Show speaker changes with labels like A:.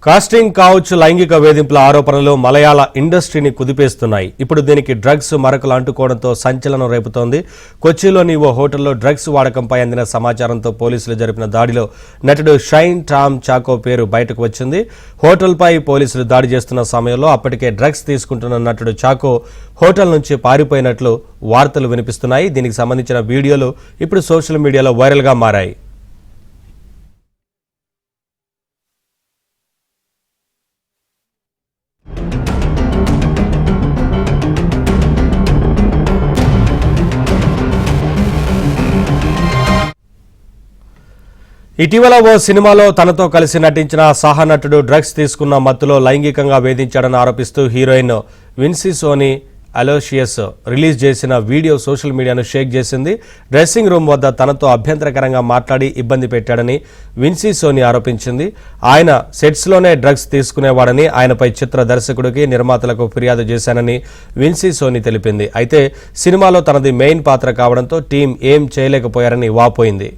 A: Casting couch లైంగిక వేధింపుల ఆరోపణలు మలయాళ ఇండస్ట్రీని కుదిపేస్తున్నాయి. ఇప్పుడు దీనికి డ్రగ్స్ మరకలు అంటుకోవడంతో సంచలనం రేపుతోంది. కొచ్చిలోని ఓ హోటల్లో డ్రగ్స్ వాడకంపై అందిన సమాచారంతో పోలీసులు జరిపిన దాడిలో నటుడు షైన్ టామ్ చాకో పేరు బయటకు వచ్చింది. హోటల్పై పోలీసులు దాడి చేస్తున్న సమయంలో అప్పటికే డ్రగ్స్ తీసుకుంటున్న నటుడు చాకో హోటల్ నుంచి పారిపోయినట్లు వార్తలు వినిపిస్తున్నాయి. దీనికి సంబంధించిన వీడియోలు ఇప్పుడు సోషల్ మీడియాలో వైరల్గా మారాయి. ఇటీవల ఓ సినిమాలో తనతో కలిసి నటించిన సహనటుడు డ్రగ్స్ తీసుకున్న మత్తులో లైంగికంగా వేధించాడని ఆరోపిస్తూ హీరోయిన్ విన్సీ సోనీ అలోషియస్ రిలీజ్ చేసిన వీడియో సోషల్ మీడియాను షేక్ చేసింది. డ్రెస్సింగ్ రూమ్ వద్ద తనతో అభ్యంతరకరంగా మాట్లాడి ఇబ్బంది పెట్టాడని విన్సీ సోనీ ఆరోపించింది. ఆయన సెట్స్లోనే డ్రగ్స్ తీసుకునేవాడని, ఆయనపై చిత్ర దర్శకుడికి నిర్మాతలకు ఫిర్యాదు చేశానని విన్సీ సోనీ తెలిపింది. అయితే సినిమాలో తనది మెయిన్ పాత్ర కావడంతో టీం ఏం చేయలేకపోయారని వాపోయింది.